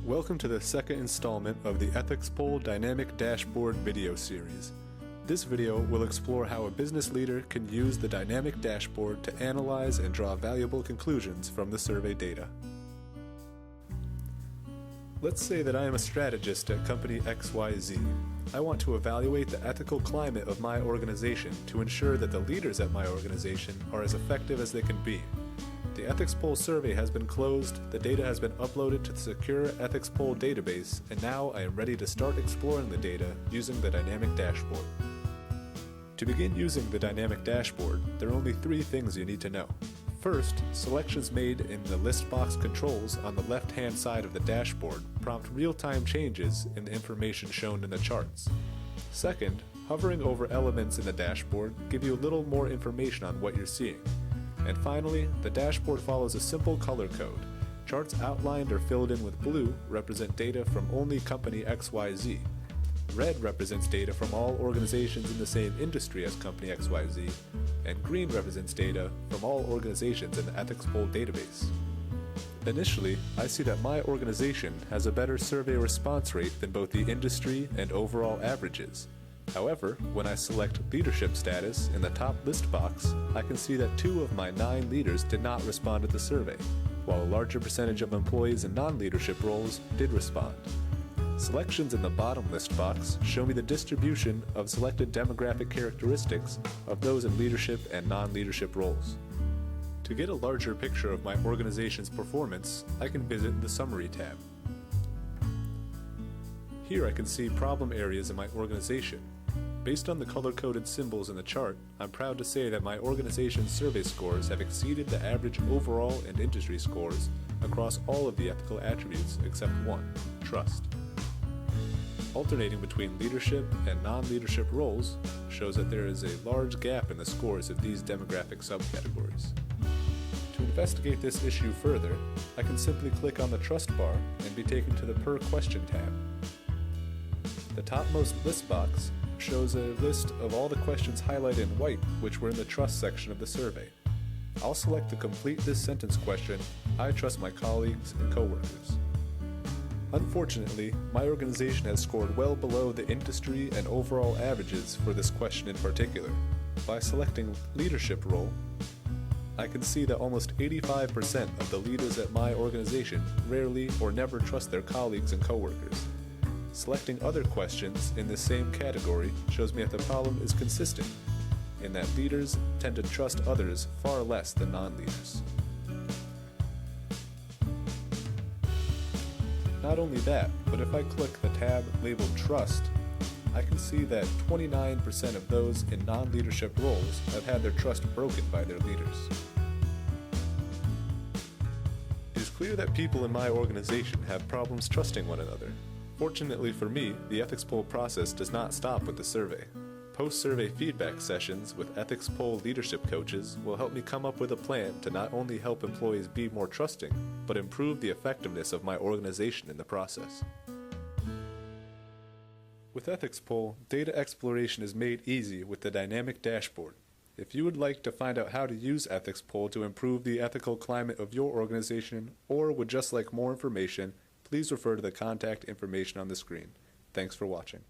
Welcome to the second installment of the EthicsPoll Dynamic Dashboard video series. This video will explore how a business leader can use the dynamic dashboard to analyze and draw valuable conclusions from the survey data. Let's say that I am a strategist at company XYZ. I want to evaluate the ethical climate of my organization to ensure that the leaders at my organization are as effective as they can be. The EthicsPoll survey has been closed, the data has been uploaded to the secure EthicsPoll database, and now I am ready to start exploring the data using the dynamic dashboard. To begin using the dynamic dashboard, there are only three things you need to know. First, selections made in the list box controls on the left-hand side of the dashboard prompt real-time changes in the information shown in the charts. Second, hovering over elements in the dashboard give you a little more information on what you're seeing. And finally, the dashboard follows a simple color code. Charts outlined or filled in with blue represent data from only company XYZ. Red represents data from all organizations in the same industry as company XYZ, and green represents data from all organizations in the EthicsPoll database. Initially, I see that my organization has a better survey response rate than both the industry and overall averages. However, when I select leadership status in the top list box, I can see that 2 of my 9 leaders did not respond to the survey, while a larger percentage of employees in non-leadership roles did respond. Selections in the bottom list box show me the distribution of selected demographic characteristics of those in leadership and non-leadership roles. To get a larger picture of my organization's performance, I can visit the Summary tab. Here I can see problem areas in my organization. Based on the color-coded symbols in the chart, I'm proud to say that my organization's survey scores have exceeded the average overall and industry scores across all of the ethical attributes except one, trust. Alternating between leadership and non-leadership roles shows that there is a large gap in the scores of these demographic subcategories. To investigate this issue further, I can simply click on the trust bar and be taken to the Per Question tab. The topmost list box shows a list of all the questions highlighted in white which were in the trust section of the survey. I'll select the Complete This Sentence question, I trust my colleagues and coworkers. Unfortunately, my organization has scored well below the industry and overall averages for this question in particular. By selecting Leadership Role, I can see that almost 85% of the leaders at my organization rarely or never trust their colleagues and coworkers. Selecting other questions in this same category shows me that the problem is consistent, in that leaders tend to trust others far less than non-leaders. Not only that, but if I click the tab labeled Trust, I can see that 29% of those in non-leadership roles have had their trust broken by their leaders. It is clear that people in my organization have problems trusting one another. Fortunately for me, the EthicsPoll process does not stop with the survey. Post-survey feedback sessions with EthicsPoll leadership coaches will help me come up with a plan to not only help employees be more trusting, but improve the effectiveness of my organization in the process. With EthicsPoll, data exploration is made easy with the dynamic dashboard. If you would like to find out how to use EthicsPoll to improve the ethical climate of your organization, or would just like more information, please refer to the contact information on the screen. Thanks for watching.